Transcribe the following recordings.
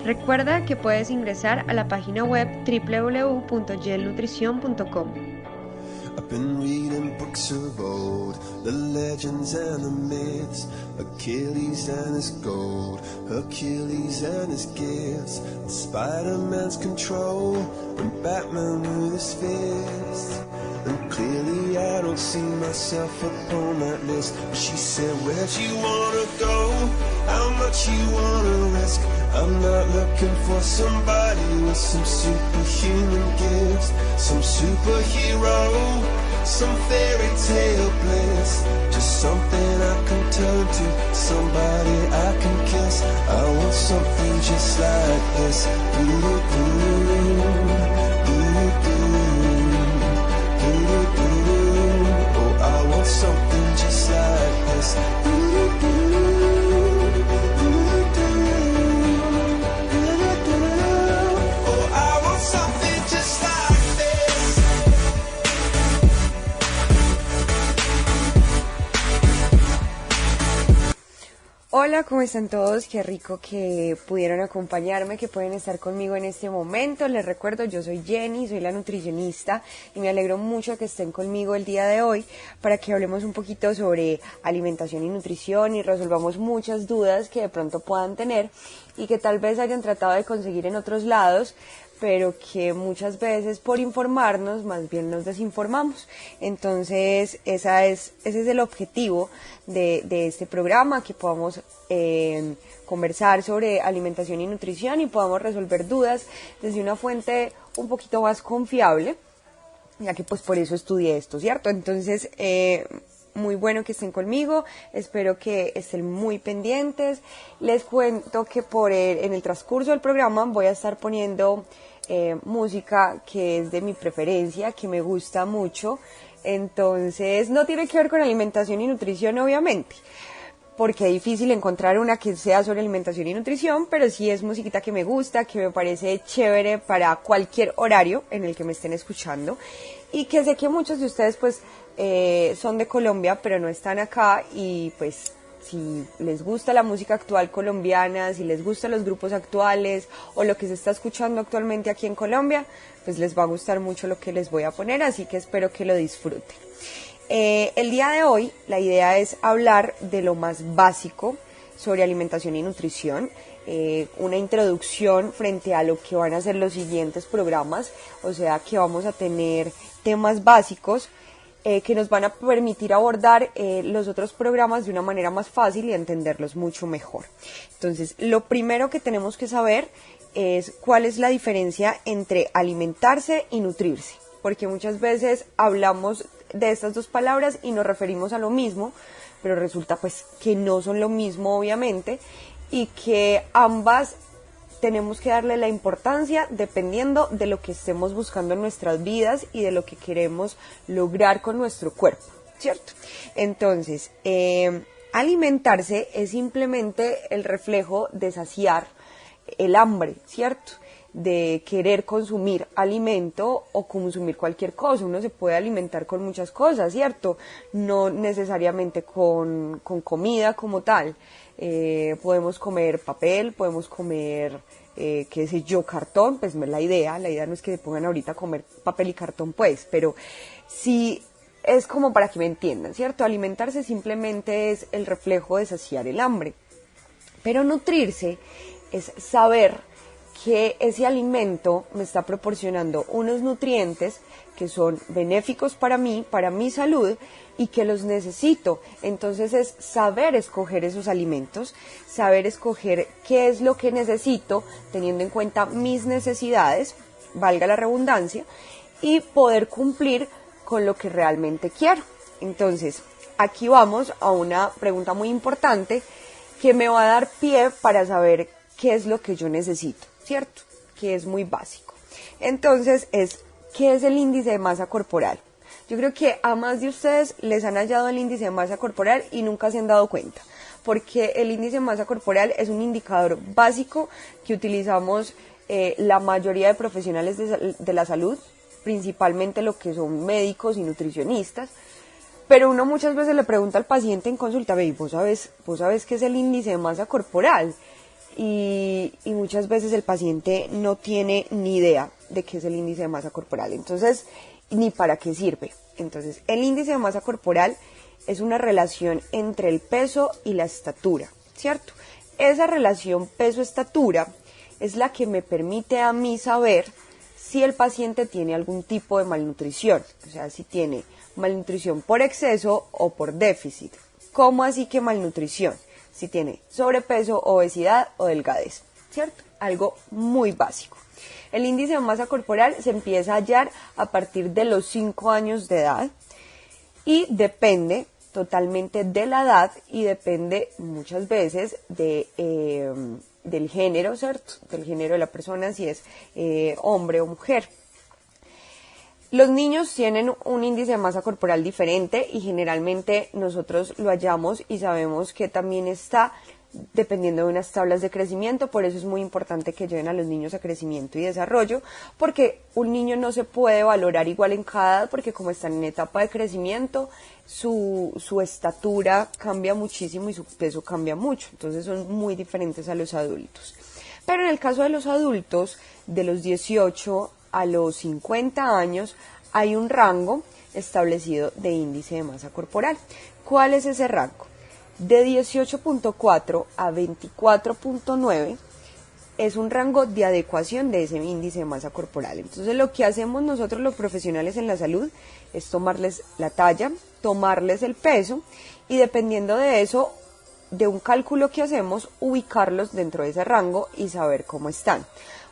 Recuerda que puedes ingresar a la página web www.gelnutrición.com. I've been reading books of old, the legends and the myths, Achilles and his gold, Hercules and his gifts, Spider-Man's control, and Batman with his fists. And clearly I don't see myself upon that list. But she said, where'd you wanna go? How much you wanna risk? I'm not looking for somebody with some superhuman gifts, some superhero, some fairy tale bliss. Just something I can turn to, somebody I can kiss. I want something just like this. Oh, I want something just like this. Oh, I want something just like this. Hola, ¿cómo están todos? Qué rico que pudieron acompañarme, que pueden estar conmigo en este momento. Les recuerdo, yo soy Jenny, soy la nutricionista y me alegro mucho que estén conmigo el día de hoy para que hablemos un poquito sobre alimentación y nutrición y resolvamos muchas dudas que de pronto puedan tener y que tal vez hayan tratado de conseguir en otros lados, pero que muchas veces por informarnos más bien nos desinformamos. Entonces ese es el objetivo de este programa, que podamos conversar sobre alimentación y nutrición y podamos resolver dudas desde una fuente un poquito más confiable, ya que pues por eso estudié esto, ¿cierto? Entonces muy bueno que estén conmigo, espero que estén muy pendientes. Les cuento que en el transcurso del programa voy a estar poniendo música que es de mi preferencia, que me gusta mucho. Entonces no tiene que ver con alimentación y nutrición, obviamente, porque es difícil encontrar una que sea sobre alimentación y nutrición, pero sí es musiquita que me gusta, que me parece chévere para cualquier horario en el que me estén escuchando, y que sé que muchos de ustedes pues son de Colombia, pero no están acá, y pues si les gusta la música actual colombiana, si les gustan los grupos actuales o lo que se está escuchando actualmente aquí en Colombia, pues les va a gustar mucho lo que les voy a poner, así que espero que lo disfruten. El día de hoy la idea es hablar de lo más básico sobre alimentación y nutrición, una introducción frente a lo que van a ser los siguientes programas, o sea que vamos a tener temas básicos que nos van a permitir abordar los otros programas de una manera más fácil y entenderlos mucho mejor. Entonces, lo primero que tenemos que saber es cuál es la diferencia entre alimentarse y nutrirse, porque muchas veces hablamos de estas dos palabras y nos referimos a lo mismo, pero resulta pues que no son lo mismo, obviamente, y que ambas tenemos que darle la importancia dependiendo de lo que estemos buscando en nuestras vidas y de lo que queremos lograr con nuestro cuerpo, ¿cierto? Entonces, alimentarse es simplemente el reflejo de saciar el hambre, ¿cierto? De querer consumir alimento o consumir cualquier cosa. Uno se puede alimentar con muchas cosas, ¿cierto? No necesariamente con comida como tal. Podemos comer papel, podemos comer, qué sé yo, cartón, pues no es la idea no es que se pongan ahorita a comer papel y cartón, pues, pero sí es como para que me entiendan, ¿cierto? Alimentarse simplemente es el reflejo de saciar el hambre, pero nutrirse es saber que ese alimento me está proporcionando unos nutrientes que son benéficos para mí, para mi salud, y que los necesito. Entonces es saber escoger esos alimentos, saber escoger qué es lo que necesito, teniendo en cuenta mis necesidades, valga la redundancia, y poder cumplir con lo que realmente quiero. Entonces, aquí vamos a una pregunta muy importante que me va a dar pie para saber qué es lo que yo necesito, ¿cierto? Que es muy básico. Entonces, ¿qué es el índice de masa corporal? Yo creo que a más de ustedes les han hallado el índice de masa corporal y nunca se han dado cuenta, porque el índice de masa corporal es un indicador básico que utilizamos la mayoría de profesionales de la salud, principalmente lo que son médicos y nutricionistas, pero uno muchas veces le pregunta al paciente en consulta, ¿vos sabes qué es el índice de masa corporal? y muchas veces el paciente no tiene ni idea de qué es el índice de masa corporal, entonces, ni para qué sirve. Entonces, el índice de masa corporal es una relación entre el peso y la estatura, ¿cierto? Esa relación peso-estatura es la que me permite a mí saber si el paciente tiene algún tipo de malnutrición, o sea, si tiene malnutrición por exceso o por déficit. ¿Cómo así que malnutrición? Si tiene sobrepeso, obesidad o delgadez, ¿cierto? Algo muy básico. El índice de masa corporal se empieza a hallar a partir de los 5 años de edad y depende totalmente de la edad y depende muchas veces del género, ¿cierto? Del género de la persona, si es hombre o mujer. Los niños tienen un índice de masa corporal diferente y generalmente nosotros lo hallamos y sabemos que también está dependiendo de unas tablas de crecimiento, por eso es muy importante que lleven a los niños a crecimiento y desarrollo, porque un niño no se puede valorar igual en cada edad, porque como están en etapa de crecimiento, su estatura cambia muchísimo y su peso cambia mucho, entonces son muy diferentes a los adultos. Pero en el caso de los adultos, de los 18 a los 50 años, hay un rango establecido de índice de masa corporal. ¿Cuál es ese rango? De 18.4 a 24.9 es un rango de adecuación de ese índice de masa corporal. Entonces lo que hacemos nosotros los profesionales en la salud es tomarles la talla, tomarles el peso y dependiendo de eso, de un cálculo que hacemos, ubicarlos dentro de ese rango y saber cómo están.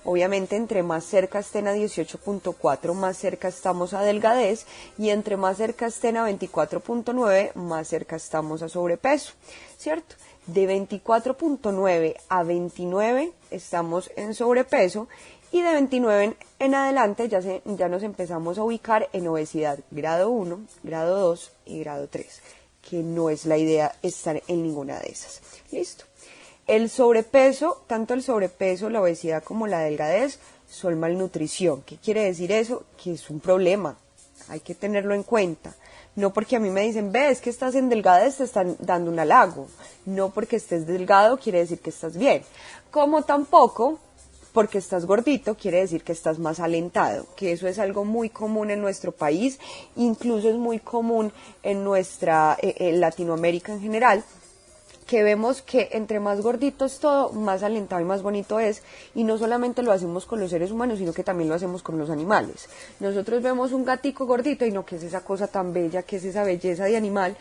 Obviamente entre más cerca estén a 18.4 más cerca estamos a delgadez y entre más cerca estén a 24.9 más cerca estamos a sobrepeso, ¿cierto? De 24.9 a 29 estamos en sobrepeso y de 29 en adelante ya nos empezamos a ubicar en obesidad grado 1, grado 2 y grado 3, que no es la idea estar en ninguna de esas. ¿Listo? El sobrepeso, tanto el sobrepeso, la obesidad como la delgadez, son malnutrición. ¿Qué quiere decir eso? Que es un problema, hay que tenerlo en cuenta. No porque a mí me dicen, ves que estás en delgadez, te están dando un halago. No porque estés delgado quiere decir que estás bien. Como tampoco porque estás gordito quiere decir que estás más alentado, que eso es algo muy común en nuestro país, incluso es muy común en en Latinoamérica en general, que vemos que entre más gordito es todo, más alentado y más bonito es, y no solamente lo hacemos con los seres humanos, sino que también lo hacemos con los animales. Nosotros vemos un gatico gordito y no, ¿qué es esa cosa tan bella? ¿Qué es esa belleza de animal?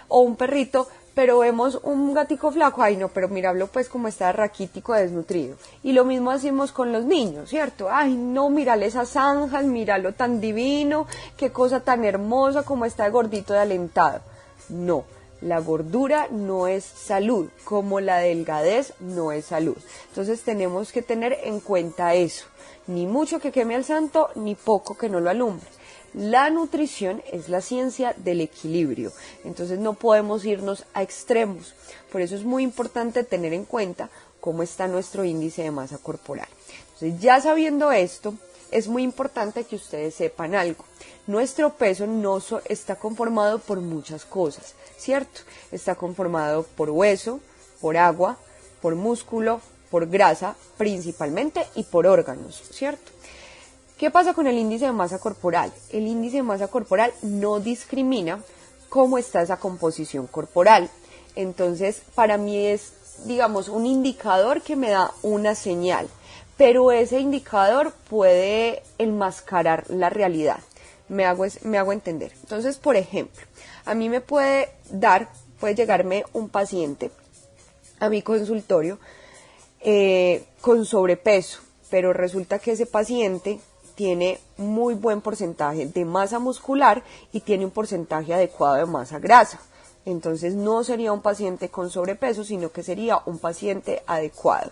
O un perrito, pero vemos un gatico flaco, ay no, pero míralo pues como está raquítico, desnutrido. Y lo mismo hacemos con los niños, ¿cierto? Ay no, mírale esas zanjas, míralo tan divino, qué cosa tan hermosa como está de gordito, de alentado. No. La gordura no es salud, como la delgadez no es salud. Entonces tenemos que tener en cuenta eso. Ni mucho que queme al santo, ni poco que no lo alumbre. La nutrición es la ciencia del equilibrio. Entonces no podemos irnos a extremos. Por eso es muy importante tener en cuenta cómo está nuestro índice de masa corporal. Entonces ya sabiendo esto, es muy importante que ustedes sepan algo. Nuestro peso no está conformado por muchas cosas, ¿cierto? Está conformado por hueso, por agua, por músculo, por grasa principalmente y por órganos, ¿cierto? ¿Qué pasa con el índice de masa corporal? El índice de masa corporal no discrimina cómo está esa composición corporal. Entonces, para mí es, digamos, un indicador que me da una señal, pero ese indicador puede enmascarar la realidad. Me hago entender. Entonces, por ejemplo, a mí me puede llegarme un paciente a mi consultorio con sobrepeso, pero resulta que ese paciente tiene muy buen porcentaje de masa muscular y tiene un porcentaje adecuado de masa grasa. Entonces no sería un paciente con sobrepeso, sino que sería un paciente adecuado.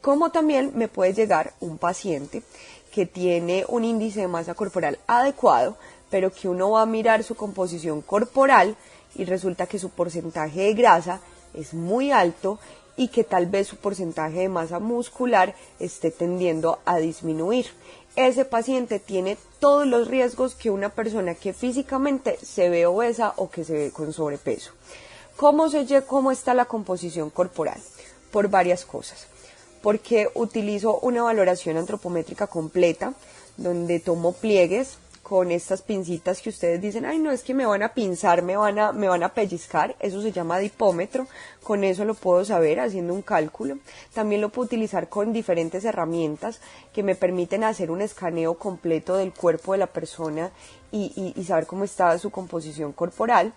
Como también me puede llegar un paciente que tiene un índice de masa corporal adecuado, pero que uno va a mirar su composición corporal y resulta que su porcentaje de grasa es muy alto y que tal vez su porcentaje de masa muscular esté tendiendo a disminuir. Ese paciente tiene todos los riesgos que una persona que físicamente se ve obesa o que se ve con sobrepeso. ¿Cómo está la composición corporal? Por varias cosas. porque utilizo una valoración antropométrica completa, donde tomo pliegues con estas pincitas que ustedes dicen, ay no, es que me van a pinzar, me van a pellizcar, eso se llama dipómetro, con eso lo puedo saber haciendo un cálculo. También lo puedo utilizar con diferentes herramientas que me permiten hacer un escaneo completo del cuerpo de la persona y saber cómo está su composición corporal.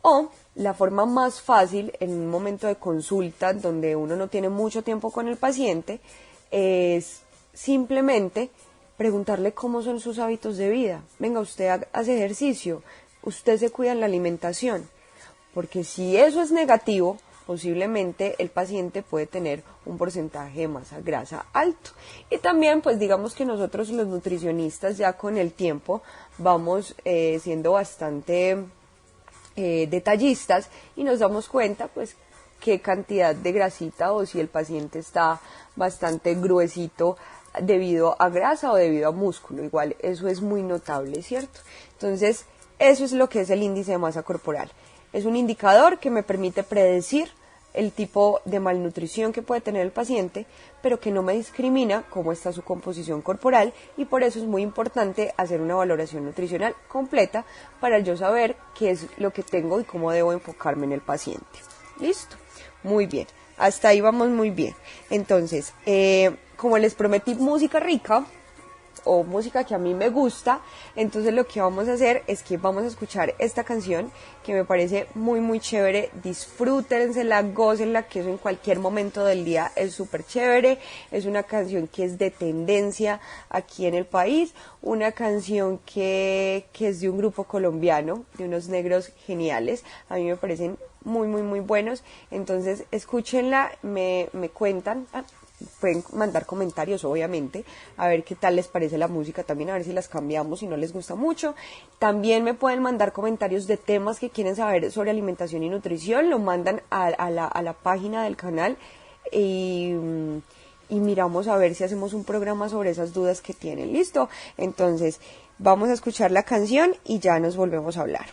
O la forma más fácil en un momento de consulta donde uno no tiene mucho tiempo con el paciente es simplemente preguntarle cómo son sus hábitos de vida. Venga, usted hace ejercicio, usted se cuida en la alimentación, porque si eso es negativo, posiblemente el paciente puede tener un porcentaje de masa grasa alto. Y también, pues digamos que nosotros los nutricionistas ya con el tiempo vamos siendo bastante detallistas y nos damos cuenta pues qué cantidad de grasita o si el paciente está bastante gruesito debido a grasa o debido a músculo, igual eso es muy notable, ¿cierto? Entonces eso es lo que es el índice de masa corporal, es un indicador que me permite predecir el tipo de malnutrición que puede tener el paciente, pero que no me discrimina cómo está su composición corporal, y por eso es muy importante hacer una valoración nutricional completa para yo saber qué es lo que tengo y cómo debo enfocarme en el paciente. ¿Listo? Muy bien, hasta ahí vamos muy bien. Entonces, como les prometí música rica, o música que a mí me gusta, entonces lo que vamos a hacer es que vamos a escuchar esta canción que me parece muy muy chévere, disfrútensela, gócenla, que eso en cualquier momento del día es súper chévere, es una canción que es de tendencia aquí en el país, una canción que es de un grupo colombiano, de unos negros geniales, a mí me parecen muy muy muy buenos, entonces escúchenla, me cuentan, pueden mandar comentarios obviamente, a ver qué tal les parece la música, también a ver si las cambiamos si no les gusta mucho. También me pueden mandar comentarios de temas que quieren saber sobre alimentación y nutrición, lo mandan a la página del canal y miramos a ver si hacemos un programa sobre esas dudas que tienen. ¿Listo? Entonces vamos a escuchar la canción y ya nos volvemos a hablar.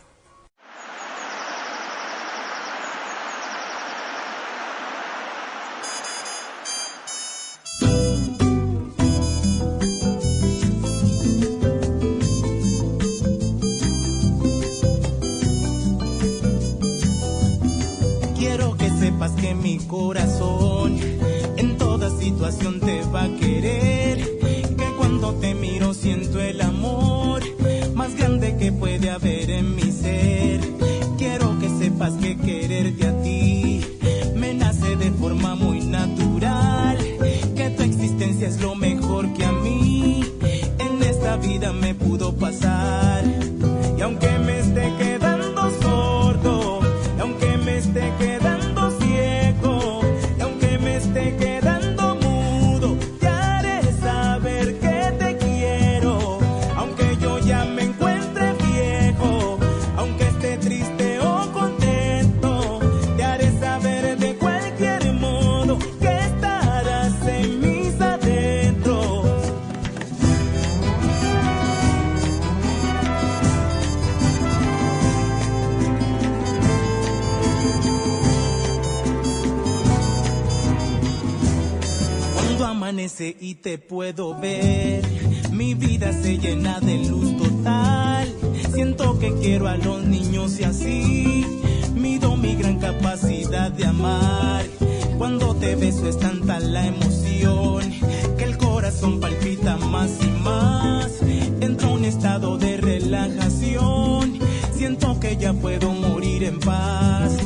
Que mi corazón en toda situación te va a querer, que cuando te miro siento el amor más grande que puede haber en mi ser. Quiero que sepas que quererte a ti me nace de forma muy natural, que tu existencia es lo mejor que a mí en esta vida me pudo pasar. Y aunque me esté quedando sordo, y aunque me esté quedando quedando mudo, te haré saber que te quiero, aunque yo ya me encuentre viejo, aunque esté triste o contento, te haré saber de cualquier modo que estarás en mis adentros. Amanece y te puedo ver, mi vida se llena de luz total, siento que quiero a los niños y así mido mi gran capacidad de amar. Cuando te beso es tanta la emoción que el corazón palpita más y más, entro a un estado de relajación, siento que ya puedo morir en paz.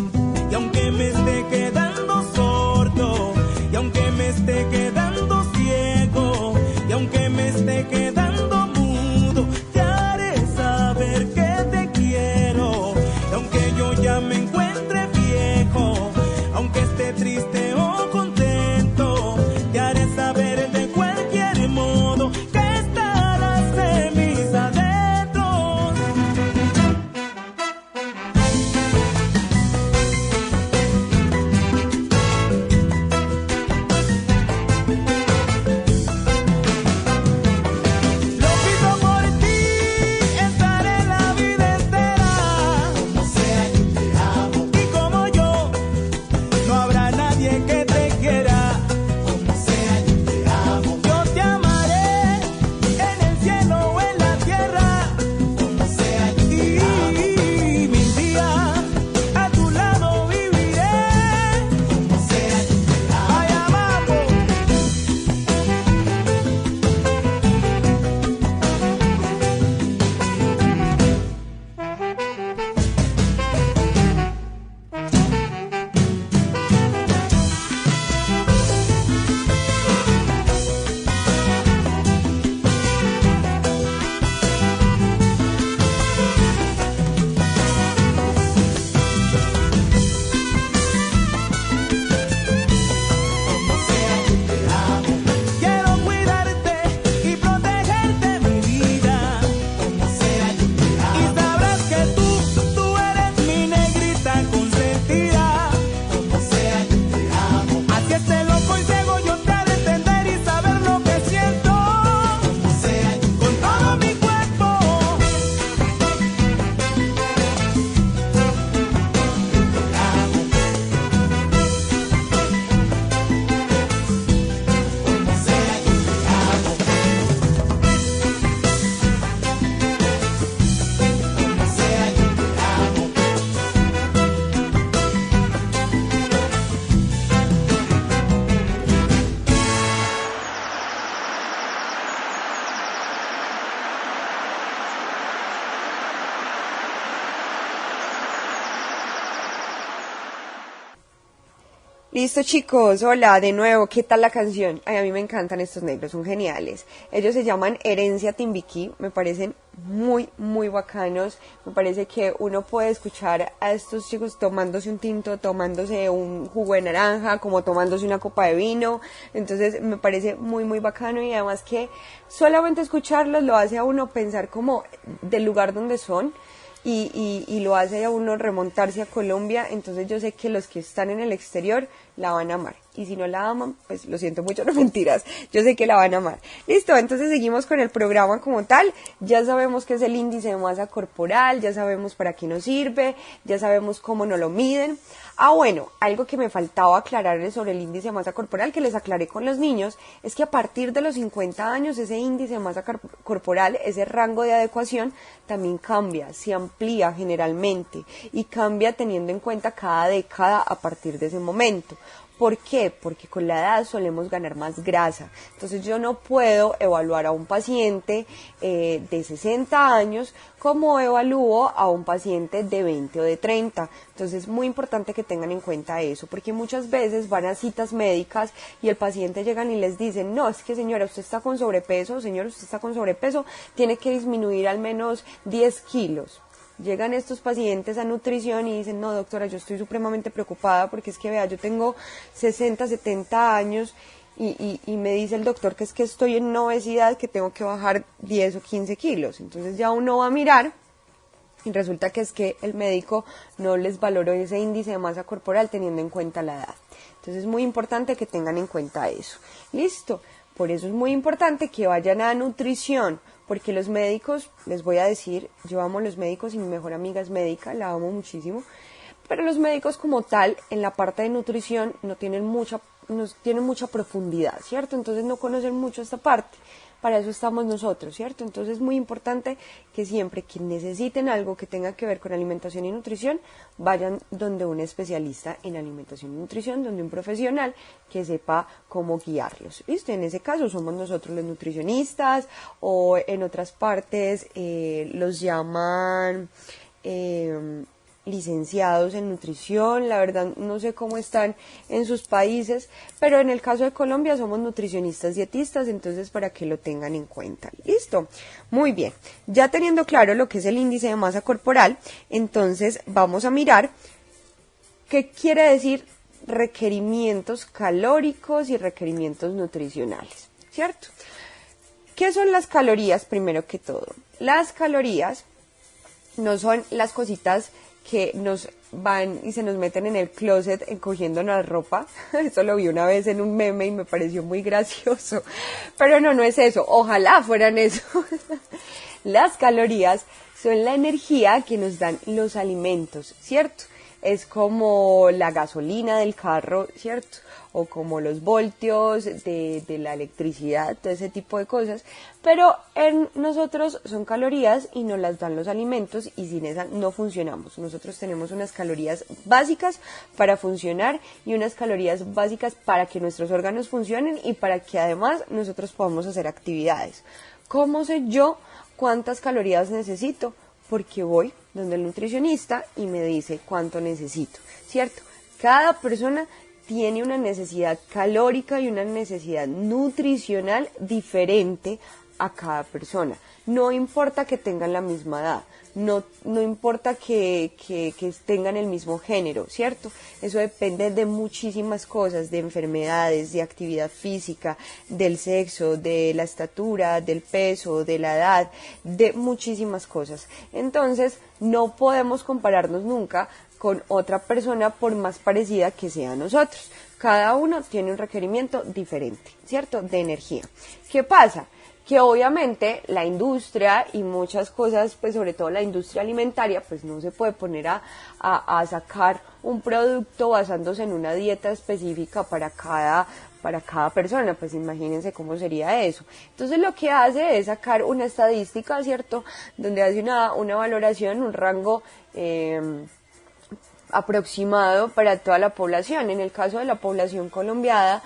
Y aunque me esté quedando sordo, y aunque me esté quedando ciego, y aunque me esté quedando mudo, te haré saber que te quiero. Y aunque yo ya me encuentre viejo, aunque esté triste o contento, te haré saber Listo, chicos, hola de nuevo, ¿qué tal la canción? Ay, a mí me encantan estos negros, son geniales. Ellos se llaman Herencia Timbiquí, me parecen muy bacanos. Me parece que uno puede escuchar a estos chicos tomándose un tinto, tomándose un jugo de naranja, como tomándose una copa de vino. Entonces me parece muy bacano, y además que solamente escucharlos lo hace a uno pensar como del lugar donde son. Y lo hace a uno remontarse a Colombia. Entonces yo sé que los que están en el exterior la van a amar, y si no la aman, pues lo siento mucho, no mentiras, yo sé que la van a amar. Listo, entonces seguimos con el programa como tal. Ya sabemos qué es el índice de masa corporal, ya sabemos para qué nos sirve, ya sabemos cómo nos lo miden. Bueno, algo que me faltaba aclararles sobre el índice de masa corporal, que les aclaré con los niños, es que a partir de los 50 años ese índice de masa corporal, ese rango de adecuación, también cambia, se amplía generalmente, y cambia teniendo en cuenta cada década a partir de ese momento. ¿Por qué? Porque con la edad solemos ganar más grasa. Entonces yo no puedo evaluar a un paciente de 60 años como evalúo a un paciente de 20 o de 30. Entonces es muy importante que tengan en cuenta eso, porque muchas veces van a citas médicas y el paciente llegan y les dicen, no, es que señora, usted está con sobrepeso, señor, usted está con sobrepeso, tiene que disminuir al menos 10 kilos. Llegan estos pacientes a nutrición y dicen, no doctora, yo estoy supremamente preocupada porque es que vea, yo tengo 60, 70 años y me dice el doctor que es que estoy en una obesidad, que tengo que bajar 10 o 15 kilos. Entonces ya uno va a mirar y resulta que es que el médico no les valoró ese índice de masa corporal teniendo en cuenta la edad. Entonces es muy importante que tengan en cuenta eso. Listo, por eso es muy importante que vayan a nutrición. Porque los médicos, les voy a decir, yo amo a los médicos y mi mejor amiga es médica, la amo muchísimo, pero los médicos como tal, en la parte de nutrición, no tienen mucha profundidad, ¿cierto? Entonces no conocen mucho esta parte. Para eso estamos nosotros, ¿cierto? Entonces es muy importante que siempre que necesiten algo que tenga que ver con alimentación y nutrición, vayan donde un especialista en alimentación y nutrición, donde un profesional que sepa cómo guiarlos. ¿Listo? En ese caso somos nosotros los nutricionistas, o en otras partes los llaman licenciados en nutrición. La verdad no sé cómo están en sus países, pero en el caso de Colombia somos nutricionistas dietistas, entonces para que lo tengan en cuenta. Listo, muy bien, ya teniendo claro lo que es el índice de masa corporal, entonces vamos a mirar qué quiere decir requerimientos calóricos y requerimientos nutricionales, ¿cierto? ¿Qué son las calorías? Primero que todo, las calorías no son las cositas que nos van y se nos meten en el closet encogiéndonos la ropa. Eso lo vi una vez en un meme y me pareció muy gracioso. Pero no es eso. Ojalá fueran eso. Las calorías son la energía que nos dan los alimentos, ¿cierto? Es como la gasolina del carro, ¿cierto? O como los voltios de la electricidad, todo ese tipo de cosas. Pero en nosotros son calorías y nos las dan los alimentos, y sin esas no funcionamos. Nosotros tenemos unas calorías básicas para funcionar y unas calorías básicas para que nuestros órganos funcionen y para que además nosotros podamos hacer actividades. ¿Cómo sé yo cuántas calorías necesito? Porque voy donde el nutricionista y me dice cuánto necesito, ¿cierto? Cada persona tiene una necesidad calórica y una necesidad nutricional diferente a cada persona. No importa que tengan la misma edad, no importa que tengan el mismo género, ¿cierto? Eso depende de muchísimas cosas, de enfermedades, de actividad física, del sexo, de la estatura, del peso, de la edad, de muchísimas cosas. Entonces, no podemos compararnos nunca con otra persona por más parecida que sea a nosotros. Cada uno tiene un requerimiento diferente, ¿cierto? De energía. ¿Qué pasa? Que obviamente la industria y muchas cosas, pues sobre todo la industria alimentaria, pues no se puede poner a sacar un producto basándose en una dieta específica para cada persona. Pues imagínense cómo sería eso. Entonces lo que hace es sacar una estadística, ¿cierto? Donde hace una valoración, un rango aproximado para toda la población. En el caso de la población colombiana,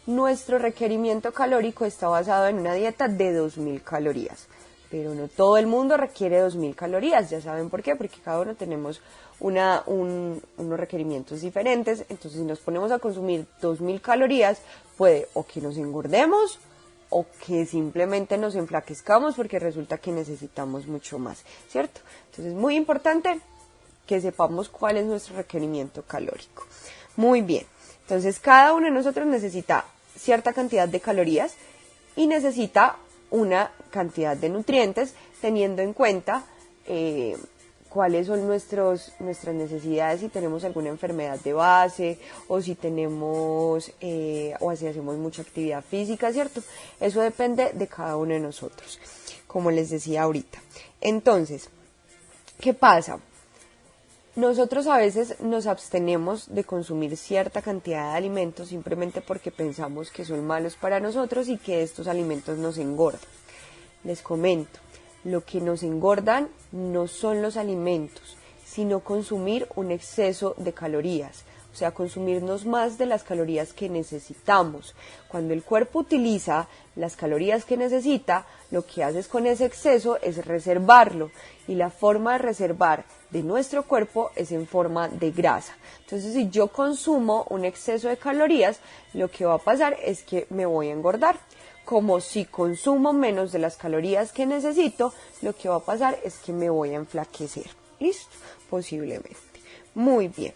nuestro requerimiento calórico está basado en una dieta de 2.000 calorías. Pero no todo el mundo requiere 2.000 calorías. ¿Ya saben por qué? Porque cada uno tenemos unos requerimientos diferentes. Entonces, si nos ponemos a consumir 2000 calorías, puede o que nos engordemos o que simplemente nos enflaquezcamos porque resulta que necesitamos mucho más, ¿cierto? Entonces, es muy importante que sepamos cuál es nuestro requerimiento calórico. Muy bien, entonces cada uno de nosotros necesita cierta cantidad de calorías y necesita una cantidad de nutrientes, teniendo en cuenta cuáles son nuestras necesidades, si tenemos alguna enfermedad de base o si tenemos o si hacemos mucha actividad física, ¿cierto? Eso depende de cada uno de nosotros, como les decía ahorita. Entonces, ¿qué pasa? Nosotros a veces nos abstenemos de consumir cierta cantidad de alimentos simplemente porque pensamos que son malos para nosotros y que estos alimentos nos engordan. Les comento, lo que nos engordan no son los alimentos, sino consumir un exceso de calorías, o sea, consumirnos más de las calorías que necesitamos. Cuando el cuerpo utiliza las calorías que necesita, lo que haces con ese exceso es reservarlo, y la forma de reservar de nuestro cuerpo es en forma de grasa. Entonces, si yo consumo un exceso de calorías, lo que va a pasar es que me voy a engordar. Como si consumo menos de las calorías que necesito, lo que va a pasar es que me voy a enflaquecer. ¿Listo? Posiblemente. Muy bien.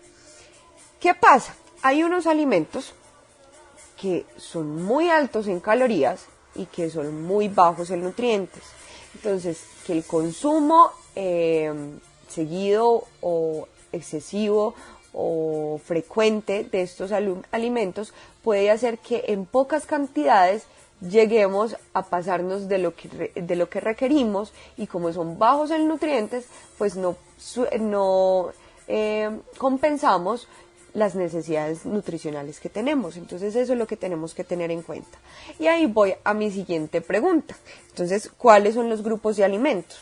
¿Qué pasa? Hay unos alimentos que son muy altos en calorías y que son muy bajos en nutrientes. Entonces, que el consumo seguido o excesivo o frecuente de estos alimentos puede hacer que en pocas cantidades lleguemos a pasarnos de lo que requerimos, y como son bajos en nutrientes, pues no compensamos las necesidades nutricionales que tenemos. Entonces eso es lo que tenemos que tener en cuenta. Y ahí voy a mi siguiente pregunta. Entonces, ¿cuáles son los grupos de alimentos?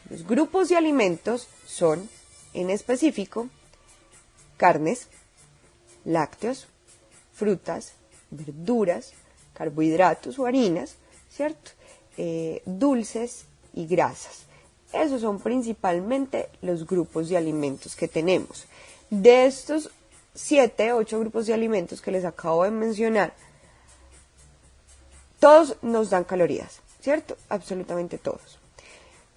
Los grupos de alimentos son, en específico, carnes, lácteos, frutas, verduras, carbohidratos o harinas, ¿cierto? Dulces y grasas. Esos son principalmente los grupos de alimentos que tenemos. De estos 8 grupos de alimentos que les acabo de mencionar, todos nos dan calorías, ¿cierto? Absolutamente todos.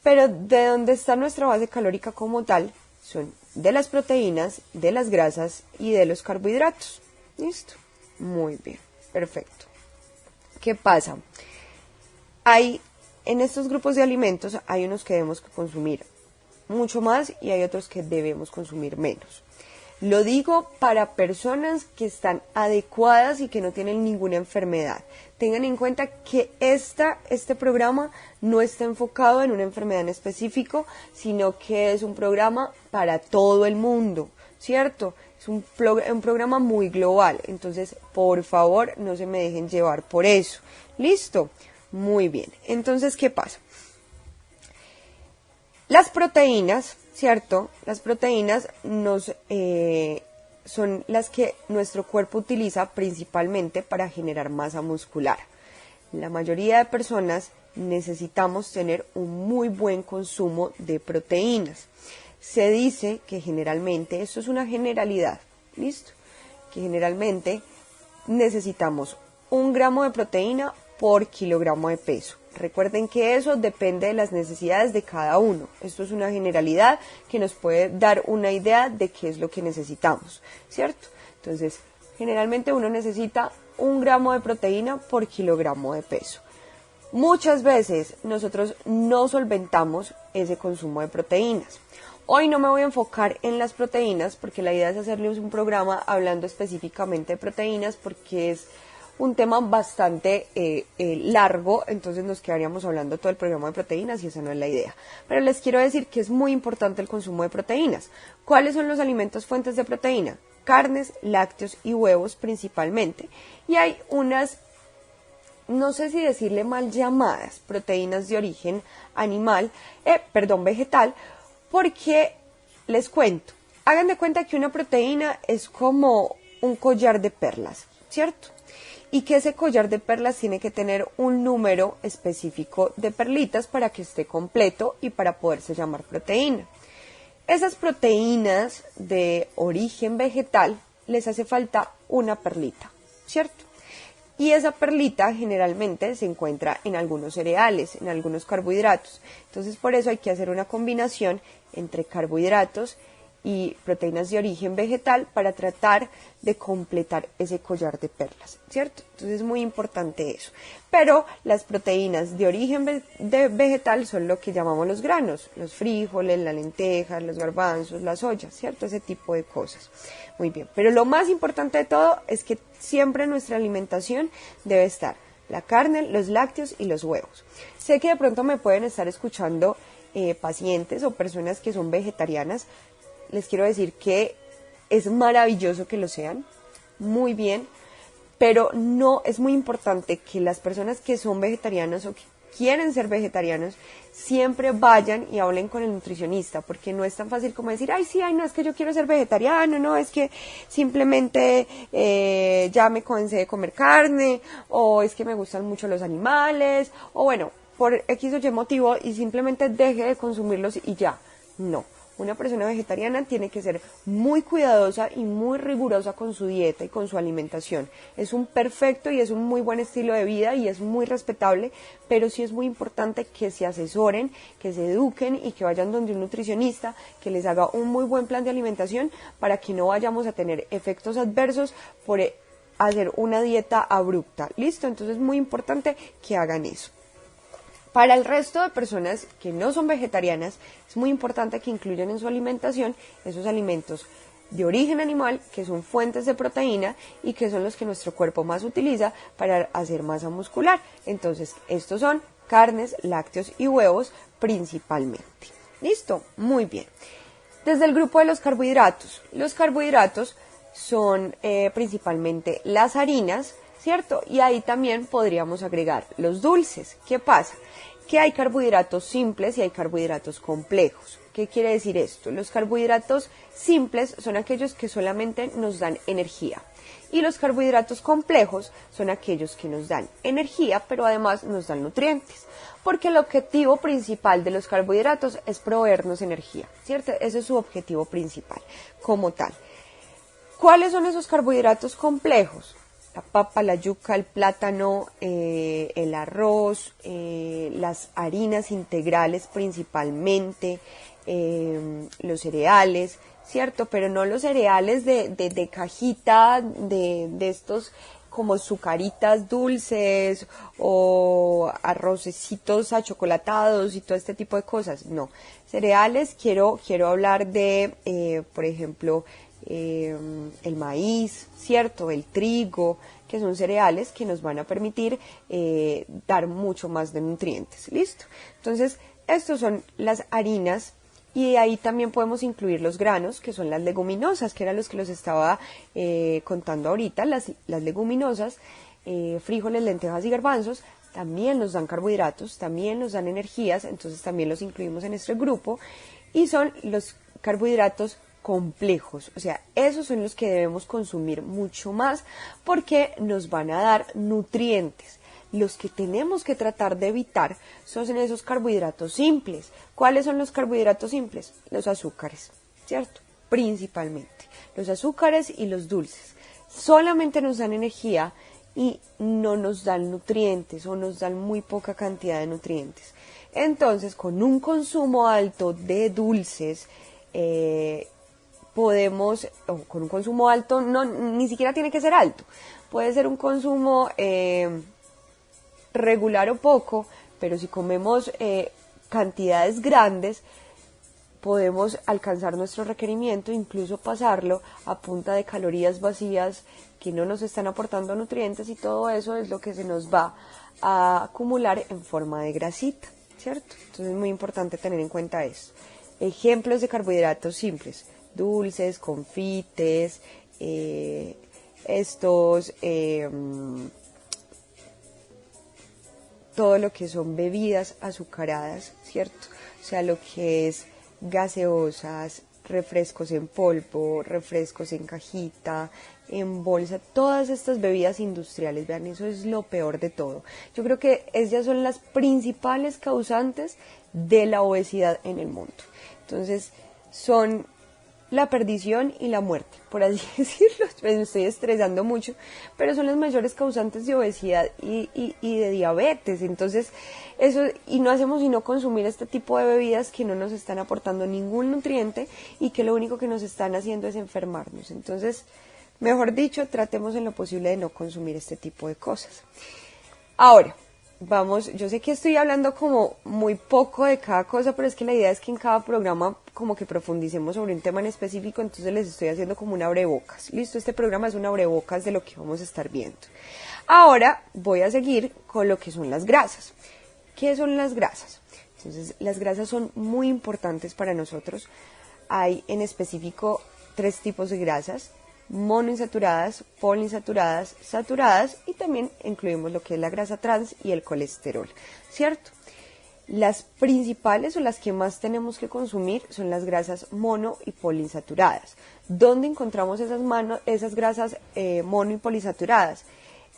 Pero de dónde está nuestra base calórica como tal, son de las proteínas, de las grasas y de los carbohidratos. ¿Listo? Muy bien, perfecto. ¿Qué pasa? En estos grupos de alimentos hay unos que debemos consumir mucho más y hay otros que debemos consumir menos. Lo digo para personas que están adecuadas y que no tienen ninguna enfermedad. Tengan en cuenta que este programa no está enfocado en una enfermedad en específico, sino que es un programa para todo el mundo, ¿cierto? Es un programa muy global. Entonces, por favor, no se me dejen llevar por eso. ¿Listo? Muy bien. Entonces, ¿qué pasa? Las proteínas, ¿cierto? Las proteínas son las que nuestro cuerpo utiliza principalmente para generar masa muscular. La mayoría de personas necesitamos tener un muy buen consumo de proteínas. Se dice que generalmente, esto es una generalidad, ¿listo? Que generalmente necesitamos 1 gramo de proteína por kilogramo de peso. Recuerden que eso depende de las necesidades de cada uno. Esto es una generalidad que nos puede dar una idea de qué es lo que necesitamos, ¿cierto? Entonces, generalmente uno necesita 1 gramo de proteína por kilogramo de peso. Muchas veces nosotros no solventamos ese consumo de proteínas. Hoy no me voy a enfocar en las proteínas porque la idea es hacerles un programa hablando específicamente de proteínas, porque es un tema bastante largo, entonces nos quedaríamos hablando todo el programa de proteínas y esa no es la idea. Pero les quiero decir que es muy importante el consumo de proteínas. ¿Cuáles son los alimentos fuentes de proteína? Carnes, lácteos y huevos principalmente. Y hay unas, no sé si decirle mal llamadas, proteínas de origen vegetal, porque les cuento, hagan de cuenta que una proteína es como un collar de perlas, ¿cierto? Y que ese collar de perlas tiene que tener un número específico de perlitas para que esté completo y para poderse llamar proteína. Esas proteínas de origen vegetal les hace falta una perlita, ¿cierto? Y esa perlita generalmente se encuentra en algunos cereales, en algunos carbohidratos. Entonces por eso hay que hacer una combinación entre carbohidratos y proteínas de origen vegetal para tratar de completar ese collar de perlas, ¿cierto? Entonces es muy importante eso. Pero las proteínas de origen vegetal son lo que llamamos los granos, los frijoles, las lentejas, los garbanzos, las soya, ¿cierto? Ese tipo de cosas. Muy bien, pero lo más importante de todo es que siempre en nuestra alimentación debe estar la carne, los lácteos y los huevos. Sé que de pronto me pueden estar escuchando pacientes o personas que son vegetarianas. Les quiero decir que es maravilloso que lo sean, muy bien, pero no es muy importante que las personas que son vegetarianos o que quieren ser vegetarianos siempre vayan y hablen con el nutricionista, porque no es tan fácil como decir, ay sí, ay no, es que yo quiero ser vegetariano, no, es que simplemente ya me cansé de comer carne, o es que me gustan mucho los animales, o bueno, por X o Y motivo y simplemente deje de consumirlos y ya, no. Una persona vegetariana tiene que ser muy cuidadosa y muy rigurosa con su dieta y con su alimentación. Es un perfecto y es un muy buen estilo de vida y es muy respetable, pero sí es muy importante que se asesoren, que se eduquen y que vayan donde un nutricionista, que les haga un muy buen plan de alimentación para que no vayamos a tener efectos adversos por hacer una dieta abrupta. ¿Listo? Entonces es muy importante que hagan eso. Para el resto de personas que no son vegetarianas, es muy importante que incluyan en su alimentación esos alimentos de origen animal, que son fuentes de proteína y que son los que nuestro cuerpo más utiliza para hacer masa muscular. Entonces, estos son carnes, lácteos y huevos principalmente. ¿Listo? Muy bien. Desde el grupo de los carbohidratos son principalmente las harinas, ¿cierto? Y ahí también podríamos agregar los dulces. ¿Qué pasa? Que hay carbohidratos simples y hay carbohidratos complejos. ¿Qué quiere decir esto? Los carbohidratos simples son aquellos que solamente nos dan energía y los carbohidratos complejos son aquellos que nos dan energía pero además nos dan nutrientes, porque el objetivo principal de los carbohidratos es proveernos energía, ¿cierto? Ese es su objetivo principal como tal. ¿Cuáles son esos carbohidratos complejos? La papa, la yuca, el plátano, el arroz, las harinas integrales principalmente, los cereales, ¿cierto? Pero no los cereales de cajita, de estos como sucaritas dulces o arrocecitos achocolatados y todo este tipo de cosas. No, cereales quiero hablar de, por ejemplo, el maíz, ¿cierto? El trigo, que son cereales que nos van a permitir dar mucho más de nutrientes. ¿Listo? Entonces, estos son las harinas y ahí también podemos incluir los granos, que son las leguminosas, que eran los que los estaba contando ahorita. Las leguminosas, frijoles, lentejas y garbanzos, también nos dan carbohidratos, también nos dan energías, entonces también los incluimos en este grupo. Y son los carbohidratos complejos, o sea, esos son los que debemos consumir mucho más porque nos van a dar nutrientes. Los que tenemos que tratar de evitar son esos carbohidratos simples. ¿Cuáles son los carbohidratos simples? Los azúcares, ¿cierto? Principalmente. Los azúcares y los dulces. Solamente nos dan energía y no nos dan nutrientes o nos dan muy poca cantidad de nutrientes. Entonces, con un consumo alto de dulces, podemos, o con un consumo alto, no, ni siquiera tiene que ser alto, puede ser un consumo regular o poco, pero si comemos cantidades grandes, podemos alcanzar nuestro requerimiento, incluso pasarlo a punta de calorías vacías que no nos están aportando nutrientes y todo eso es lo que se nos va a acumular en forma de grasita, ¿cierto? Entonces es muy importante tener en cuenta eso. Ejemplos de carbohidratos simples: dulces, confites, todo lo que son bebidas azucaradas, ¿cierto? O sea, lo que es gaseosas, refrescos en polvo, refrescos en cajita, en bolsa, todas estas bebidas industriales, vean, eso es lo peor de todo. Yo creo que ellas son las principales causantes de la obesidad en el mundo. Entonces, son la perdición y la muerte, por así decirlo. Me estoy estresando mucho, pero son las mayores causantes de obesidad y de diabetes. Entonces, eso, y no hacemos sino consumir este tipo de bebidas que no nos están aportando ningún nutriente y que lo único que nos están haciendo es enfermarnos. Entonces, mejor dicho, tratemos en lo posible de no consumir este tipo de cosas. Ahora, vamos, yo sé que estoy hablando como muy poco de cada cosa, pero es que la idea es que en cada programa como que profundicemos sobre un tema en específico, entonces les estoy haciendo como un abrebocas. Listo, este programa es un abrebocas de lo que vamos a estar viendo. Ahora voy a seguir con lo que son las grasas. ¿Qué son las grasas? Entonces, las grasas son muy importantes para nosotros. Hay en específico 3 tipos de grasas: monoinsaturadas, poliinsaturadas, saturadas, y también incluimos lo que es la grasa trans y el colesterol, ¿cierto? Las principales o las que más tenemos que consumir son las grasas mono y poliinsaturadas. ¿Dónde encontramos esas grasas mono y poliinsaturadas?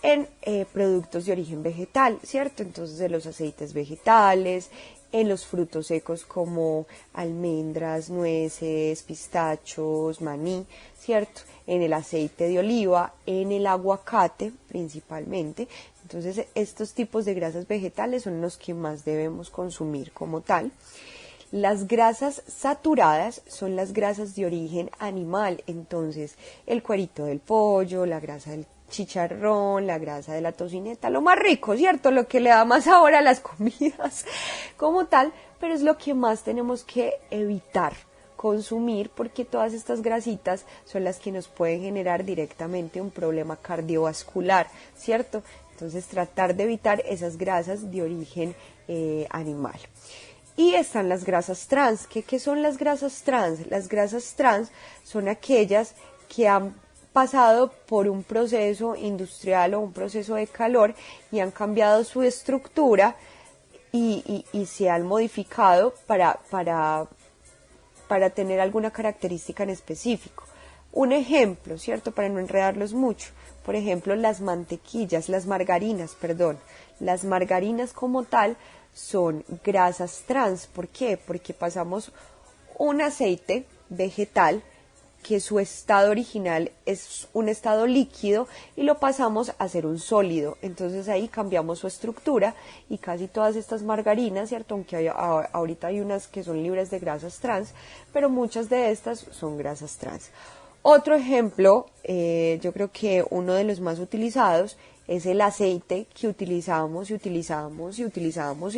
En productos de origen vegetal, ¿cierto? Entonces, en los aceites vegetales, en los frutos secos como almendras, nueces, pistachos, maní, ¿cierto? En el aceite de oliva, en el aguacate principalmente. Entonces, estos tipos de grasas vegetales son los que más debemos consumir como tal. Las grasas saturadas son las grasas de origen animal, entonces el cuerito del pollo, la grasa del chicharrón, la grasa de la tocineta, lo más rico, ¿cierto? Lo que le da más sabor a las comidas como tal, pero es lo que más tenemos que evitar consumir, porque todas estas grasitas son las que nos pueden generar directamente un problema cardiovascular, ¿cierto? Entonces, tratar de evitar esas grasas de origen animal. Y están las grasas trans. ¿Qué son las grasas trans? Las grasas trans son aquellas que han pasado por un proceso industrial o un proceso de calor y han cambiado su estructura y se han modificado para tener alguna característica en específico. Un ejemplo, ¿cierto? Para no enredarlos mucho. Por ejemplo, las margarinas, Las margarinas como tal son grasas trans. ¿Por qué? Porque pasamos un aceite vegetal que su estado original es un estado líquido y lo pasamos a ser un sólido. Entonces ahí cambiamos su estructura y casi todas estas margarinas, ¿cierto? Aunque ahorita hay unas que son libres de grasas trans, pero muchas de estas son grasas trans. Otro ejemplo, yo creo que uno de los más utilizados es el aceite que utilizamos y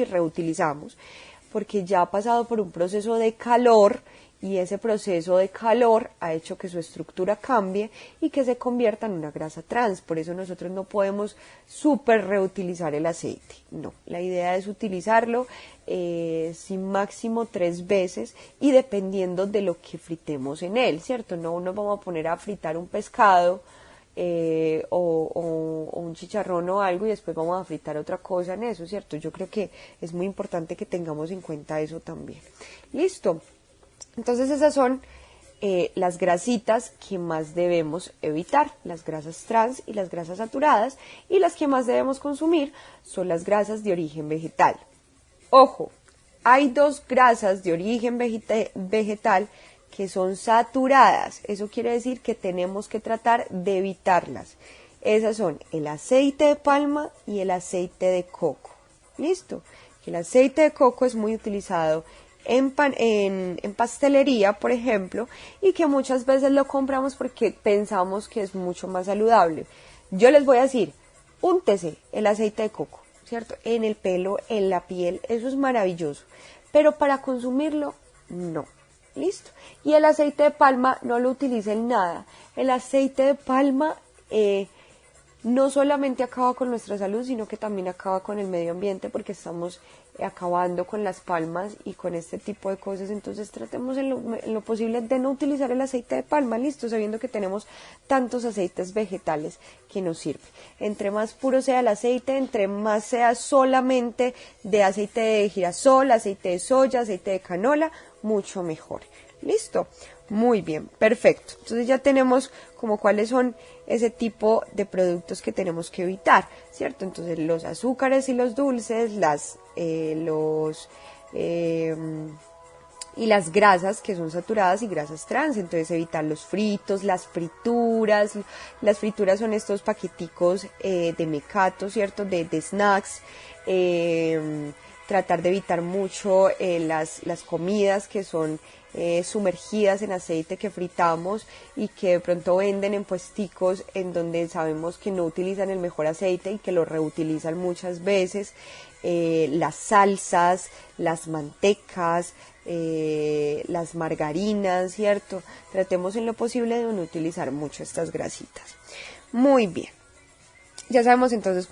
reutilizamos, porque ya ha pasado por un proceso de calor y ese proceso de calor ha hecho que su estructura cambie y que se convierta en una grasa trans. Por eso nosotros no podemos súper reutilizar el aceite. No, la idea es utilizarlo sin máximo 3 veces y dependiendo de lo que fritemos en él, ¿cierto? No nos vamos a poner a fritar un pescado o un chicharrón o algo y después vamos a fritar otra cosa en eso, ¿cierto? Yo creo que es muy importante que tengamos en cuenta eso también. Listo. Entonces esas son las grasitas que más debemos evitar, las grasas trans y las grasas saturadas, y las que más debemos consumir son las grasas de origen vegetal. Ojo, hay 2 grasas de origen vegetal que son saturadas, eso quiere decir que tenemos que tratar de evitarlas. Esas son el aceite de palma y el aceite de coco. ¿Listo? El aceite de coco es muy utilizado en pastelería, por ejemplo, y que muchas veces lo compramos porque pensamos que es mucho más saludable. Yo les voy a decir, úntese el aceite de coco, ¿cierto? En el pelo, en la piel, eso es maravilloso, pero para consumirlo, no. ¿Listo? Y el aceite de palma no lo utilicen nada. El aceite de palma no solamente acaba con nuestra salud, sino que también acaba con el medio ambiente, porque estamos acabando con las palmas y con este tipo de cosas. Entonces tratemos en lo posible de no utilizar el aceite de palma, listo, sabiendo que tenemos tantos aceites vegetales que nos sirven. Entre más puro sea el aceite, entre más sea solamente de aceite de girasol, aceite de soya, aceite de canola, mucho mejor. Listo, muy bien, perfecto. Entonces ya tenemos como cuáles son ese tipo de productos que tenemos que evitar, ¿cierto? Entonces los y las grasas que son saturadas y grasas trans. Entonces evitar los fritos, las frituras. Las frituras son estos paqueticos de mecato, ¿cierto? De snacks. Tratar de evitar mucho las comidas que son sumergidas en aceite, que fritamos y que de pronto venden en puesticos en donde sabemos que no utilizan el mejor aceite y que lo reutilizan muchas veces. Las salsas, las mantecas, las margarinas, ¿cierto? Tratemos en lo posible de no utilizar mucho estas grasitas. Muy bien. Ya sabemos entonces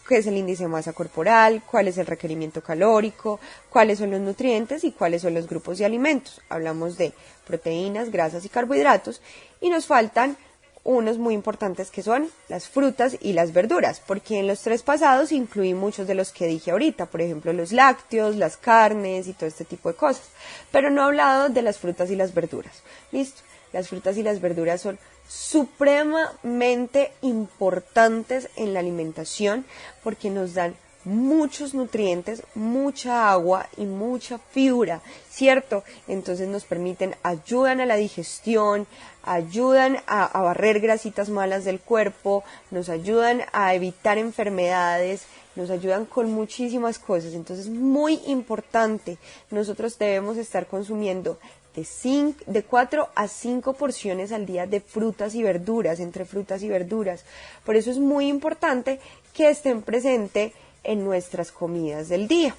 qué es el índice de masa corporal, cuál es el requerimiento calórico, cuáles son los nutrientes y cuáles son los grupos de alimentos. Hablamos de proteínas, grasas y carbohidratos y nos faltan unos muy importantes que son las frutas y las verduras, porque en los 3 pasados incluí muchos de los que dije ahorita, por ejemplo los lácteos, las carnes y todo este tipo de cosas, pero no he hablado de las frutas y las verduras. ¿Listo? Las frutas y las verduras son supremamente importantes en la alimentación porque nos dan muchos nutrientes, mucha agua y mucha fibra, ¿cierto? Entonces nos ayudan a la digestión, ayudan a barrer grasitas malas del cuerpo, nos ayudan a evitar enfermedades, nos ayudan con muchísimas cosas. Entonces es muy importante, nosotros debemos estar consumiendo de 4 a 5 porciones al día de frutas y verduras, entre frutas y verduras. Por eso es muy importante que estén presentes en nuestras comidas del día.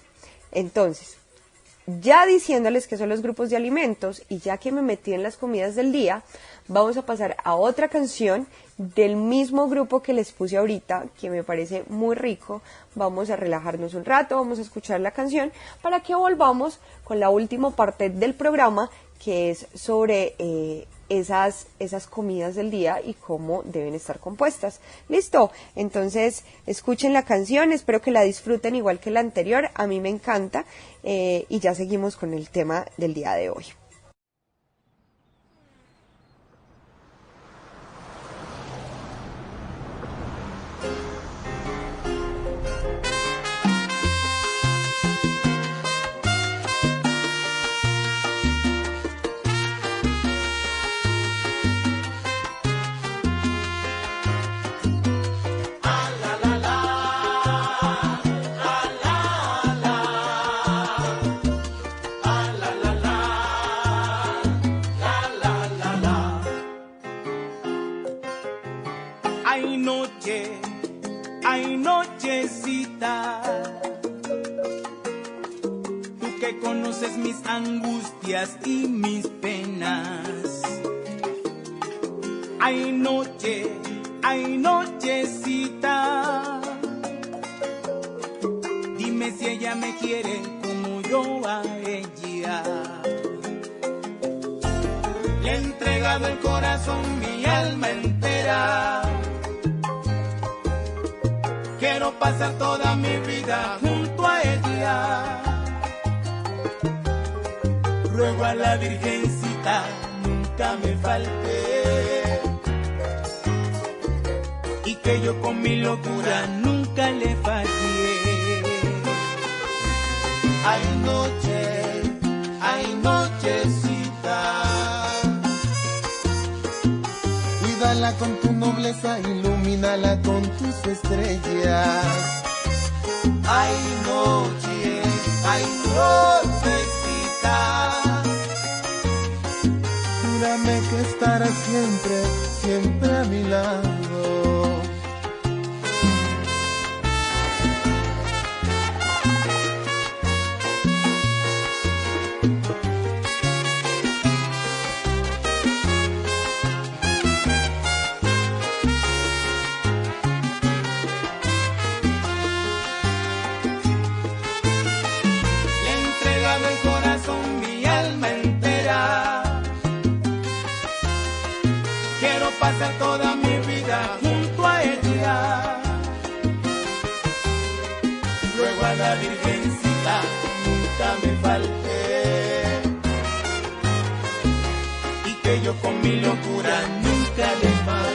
Entonces, ya diciéndoles qué son los grupos de alimentos y ya que me metí en las comidas del día, vamos a pasar a otra canción del mismo grupo que les puse ahorita, que me parece muy rico. Vamos a relajarnos un rato, vamos a escuchar la canción para que volvamos con la última parte del programa, que es sobre esas comidas del día y cómo deben estar compuestas. ¿Listo? Entonces, escuchen la canción, espero que la disfruten igual que la anterior, a mí me encanta, y ya seguimos con el tema del día de hoy. Ay nochecita, tú que conoces mis angustias y mis penas. Ay nochecita, dime si ella me quiere como yo a ella. Le he entregado el corazón, mi alma entera. Quiero pasar toda mi vida junto a ella. Ruego a la Virgencita nunca me falte y que yo con mi locura nunca le fallé. Ay nochecita, cuídala con tu nobleza, ilumínala con tus estrellas. Ay nochecita, júrame que estarás siempre a mi lado. Pasar toda mi vida junto a ella. Ruego a la Virgencita nunca me falte y que yo con mi locura nunca le falle.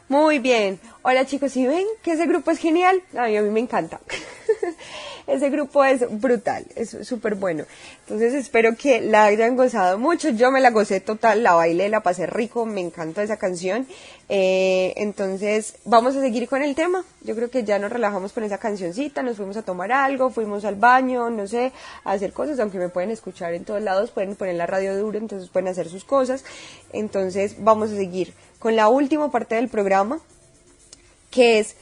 Muy bien. Hola chicos, ¿sí ven que ese grupo es genial? Ay, a mí me encanta. Ese grupo es brutal, es súper bueno. Entonces espero que la hayan gozado mucho. Yo me la gocé total, la bailé, la pasé rico, me encantó esa canción. Entonces vamos a seguir con el tema. Yo creo que ya nos relajamos con esa cancioncita, nos fuimos a tomar algo, fuimos al baño, no sé, a hacer cosas, aunque me pueden escuchar en todos lados, pueden poner la radio duro, entonces pueden hacer sus cosas. Entonces vamos a seguir con la última parte del programa, que es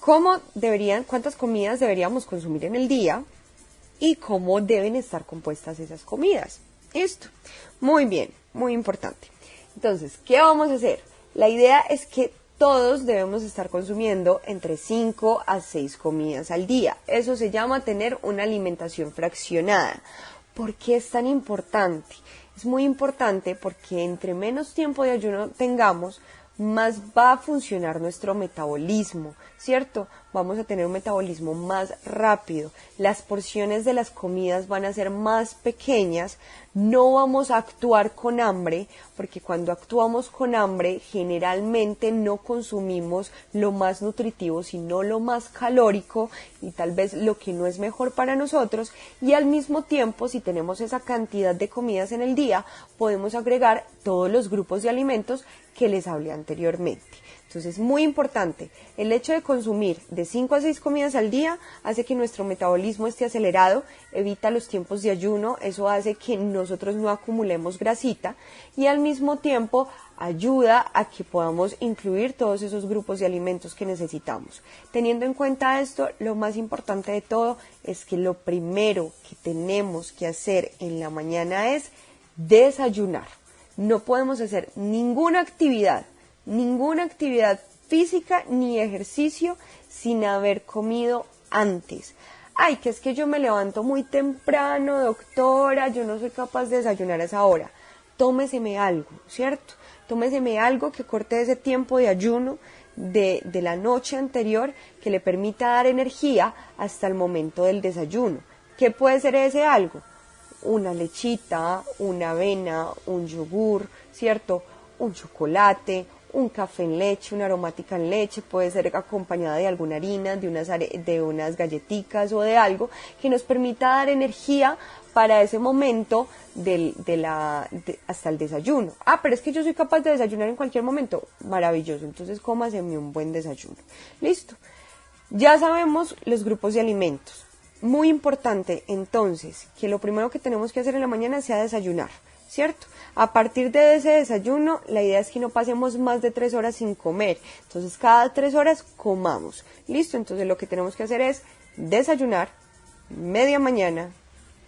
cuántas comidas deberíamos consumir en el día y cómo deben estar compuestas esas comidas. Esto, muy bien, muy importante. Entonces, ¿qué vamos a hacer? La idea es que todos debemos estar consumiendo entre 5 a 6 comidas al día. Eso se llama tener una alimentación fraccionada. ¿Por qué es tan importante? Es muy importante porque entre menos tiempo de ayuno tengamos, más va a funcionar nuestro metabolismo, ¿cierto? Vamos a tener un metabolismo más rápido, las porciones de las comidas van a ser más pequeñas, no vamos a actuar con hambre, porque cuando actuamos con hambre generalmente no consumimos lo más nutritivo, sino lo más calórico y tal vez lo que no es mejor para nosotros, y al mismo tiempo, si tenemos esa cantidad de comidas en el día, podemos agregar todos los grupos de alimentos que les hablé anteriormente. Entonces, muy importante, el hecho de consumir de 5 a 6 comidas al día hace que nuestro metabolismo esté acelerado, evita los tiempos de ayuno, eso hace que nosotros no acumulemos grasita y al mismo tiempo ayuda a que podamos incluir todos esos grupos de alimentos que necesitamos. Teniendo en cuenta esto, lo más importante de todo es que lo primero que tenemos que hacer en la mañana es desayunar. No podemos hacer ninguna actividad física ni ejercicio sin haber comido antes. Ay, que es que yo me levanto muy temprano, doctora, yo no soy capaz de desayunar a esa hora. Tómeseme algo, ¿cierto? Tómeseme algo que corte ese tiempo de ayuno de la noche anterior que le permita dar energía hasta el momento del desayuno. ¿Qué puede ser ese algo? Una lechita, una avena, un yogur, ¿cierto? Un chocolate, un café en leche, una aromática en leche, puede ser acompañada de alguna harina, de unas galletitas o de algo que nos permita dar energía para ese momento hasta el desayuno. Ah, pero es que yo soy capaz de desayunar en cualquier momento. Maravilloso, entonces cómaseme un buen desayuno. Listo. Ya sabemos los grupos de alimentos. Muy importante, entonces, que lo primero que tenemos que hacer en la mañana sea desayunar, ¿cierto? A partir de ese desayuno, la idea es que no pasemos más de 3 horas sin comer. Entonces, cada 3 horas comamos. ¿Listo? Entonces, lo que tenemos que hacer es desayunar, media mañana,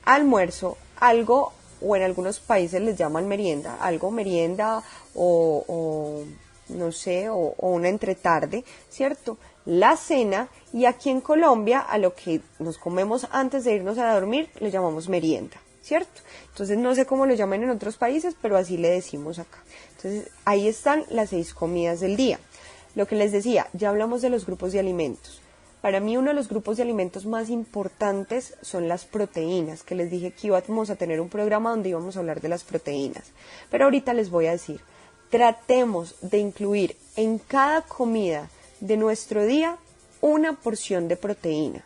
almuerzo, algo, o en algunos países les llaman merienda, algo merienda o no sé, o una entretarde, ¿cierto? La cena, y aquí en Colombia a lo que nos comemos antes de irnos a dormir le llamamos merienda, ¿cierto? Entonces no sé cómo lo llaman en otros países, pero así le decimos acá. Entonces ahí están las 6 comidas del día. Lo que les decía, ya hablamos de los grupos de alimentos. Para mí uno de los grupos de alimentos más importantes son las proteínas, que les dije que íbamos a tener un programa donde íbamos a hablar de las proteínas. Pero ahorita les voy a decir, tratemos de incluir en cada comida de nuestro día una porción de proteína,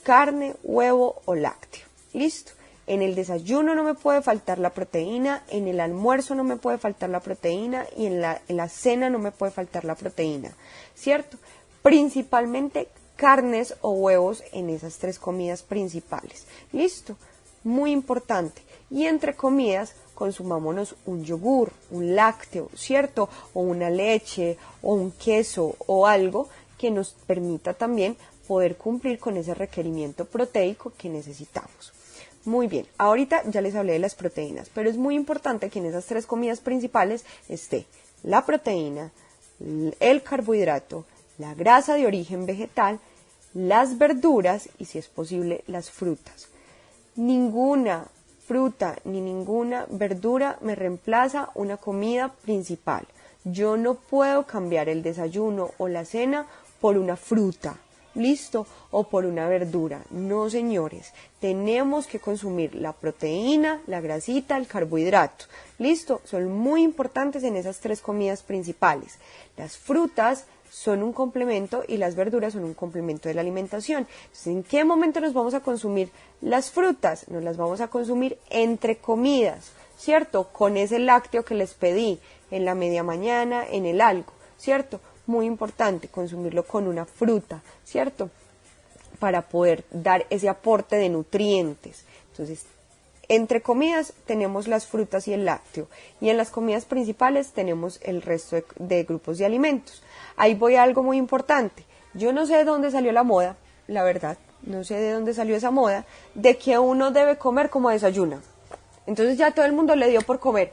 carne, huevo o lácteo. ¿Listo? En el desayuno no me puede faltar la proteína, en el almuerzo no me puede faltar la proteína y en la cena no me puede faltar la proteína, ¿cierto? Principalmente carnes o huevos en esas 3 comidas principales. ¿Listo? Muy importante. Y entre comidas consumámonos un yogur, un lácteo, ¿cierto? O una leche o un queso o algo que nos permita también poder cumplir con ese requerimiento proteico que necesitamos. Muy bien, ahorita ya les hablé de las proteínas, pero es muy importante que en esas 3 comidas principales esté la proteína, el carbohidrato, la grasa de origen vegetal, las verduras y, si es posible, las frutas. Ninguna fruta ni ninguna verdura me reemplaza una comida principal. Yo no puedo cambiar el desayuno o la cena por una fruta. listo, o por una verdura. No, señores, tenemos que consumir la proteína, la grasita, el carbohidrato, listo, son muy importantes en esas 3 comidas principales. Las frutas son un complemento y las verduras son un complemento de la alimentación. Entonces, ¿en qué momento nos vamos a consumir las frutas? Nos las vamos a consumir entre comidas, ¿cierto? Con ese lácteo que les pedí, en la media mañana, en el algo, ¿cierto? Muy importante consumirlo con una fruta, ¿cierto? Para poder dar ese aporte de nutrientes. Entonces, entre comidas tenemos las frutas y el lácteo, y en las comidas principales tenemos el resto de grupos de alimentos. Ahí voy a algo muy importante. Yo no sé de dónde salió la moda, la verdad, no sé de dónde salió esa moda, de que uno debe comer como desayuna. Entonces ya todo el mundo le dio por comer.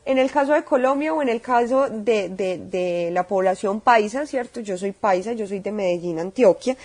En el caso de Colombia o en el caso de la población paisa, ¿cierto? Yo soy paisa, yo soy de Medellín, Antioquia.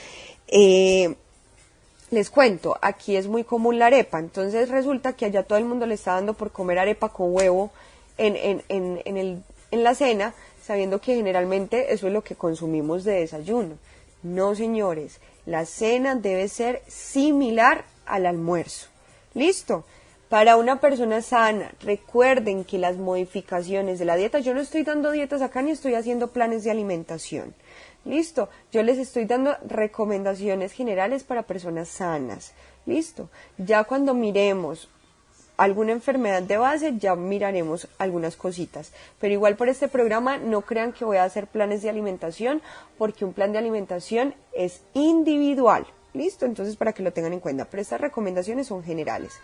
Les cuento, aquí es muy común la arepa, entonces resulta que allá todo el mundo le está dando por comer arepa con huevo en la cena, sabiendo que generalmente eso es lo que consumimos de desayuno. No, señores, la cena debe ser similar al almuerzo. ¿Listo? Para una persona sana, recuerden que las modificaciones de la dieta, yo no estoy dando dietas acá ni estoy haciendo planes de alimentación. Listo, yo les estoy dando recomendaciones generales para personas sanas. Listo, ya cuando miremos alguna enfermedad de base, ya miraremos algunas cositas. Pero igual por este programa no crean que voy a hacer planes de alimentación, porque un plan de alimentación es individual. Listo, entonces para que lo tengan en cuenta, pero estas recomendaciones son generales.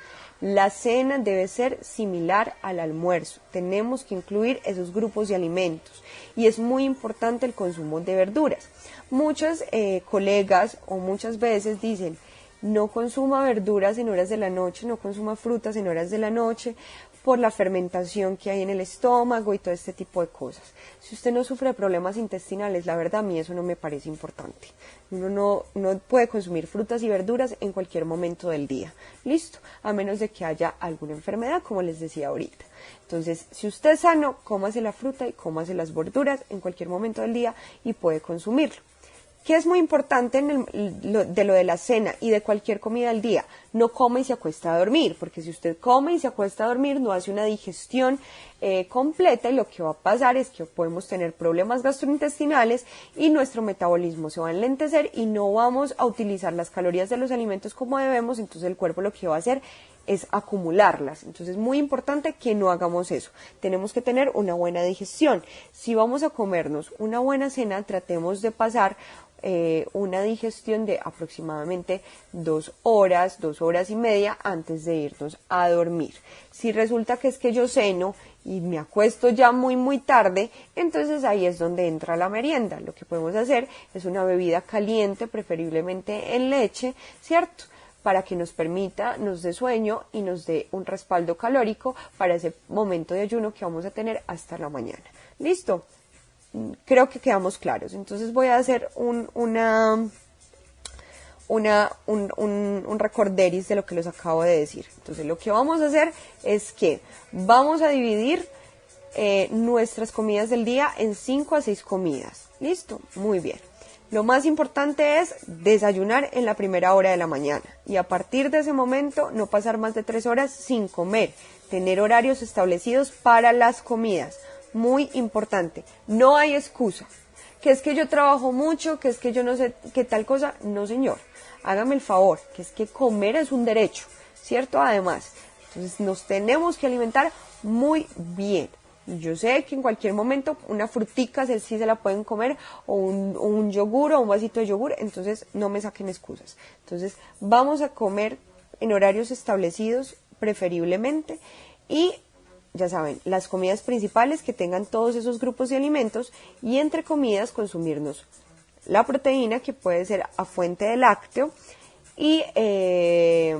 La cena debe ser similar al almuerzo, tenemos que incluir esos grupos de alimentos y es muy importante el consumo de verduras. Muchos colegas o muchas veces dicen, no consuma verduras en horas de la noche, no consuma frutas en horas de la noche, por la fermentación que hay en el estómago y todo este tipo de cosas. Si usted no sufre de problemas intestinales, la verdad a mí eso no me parece importante. Uno no puede consumir frutas y verduras en cualquier momento del día, listo, a menos de que haya alguna enfermedad, como les decía ahorita. Entonces, si usted es sano, cómase la fruta y cómase las verduras en cualquier momento del día y puede consumirlo. ¿Qué es muy importante de lo de la cena y de cualquier comida al día? No come y se acuesta a dormir, porque si usted come y se acuesta a dormir no hace una digestión completa, y lo que va a pasar es que podemos tener problemas gastrointestinales y nuestro metabolismo se va a enlentecer y no vamos a utilizar las calorías de los alimentos como debemos, entonces el cuerpo lo que va a hacer es acumularlas. Entonces es muy importante que no hagamos eso. Tenemos que tener una buena digestión. Si vamos a comernos una buena cena, tratemos de pasar una digestión de aproximadamente 2 horas, 2 horas y media antes de irnos a dormir. Si resulta que es que yo ceno y me acuesto ya muy tarde, entonces ahí es donde entra la merienda. Lo que podemos hacer es una bebida caliente, preferiblemente en leche, ¿cierto?, para que nos permita, nos dé sueño y nos dé un respaldo calórico para ese momento de ayuno que vamos a tener hasta la mañana. ¿Listo? Creo que quedamos claros. Entonces voy a hacer un recorderis de lo que les acabo de decir. Entonces lo que vamos a hacer es que vamos a dividir nuestras comidas del día en 5 a 6 comidas. ¿Listo? Muy bien. Lo más importante es desayunar en la primera hora de la mañana y a partir de ese momento no pasar más de 3 horas sin comer, tener horarios establecidos para las comidas. Muy importante, no hay excusa, que es que yo trabajo mucho, que es que yo no sé qué tal cosa. No, señor, hágame el favor, que es que comer es un derecho, ¿cierto? Además, entonces nos tenemos que alimentar muy bien. Yo sé que en cualquier momento una frutica sí se la pueden comer, o un yogur o un vasito de yogur, entonces no me saquen excusas. Entonces vamos a comer en horarios establecidos preferiblemente y ya saben, las comidas principales que tengan todos esos grupos de alimentos y entre comidas consumirnos la proteína, que puede ser a fuente de lácteo y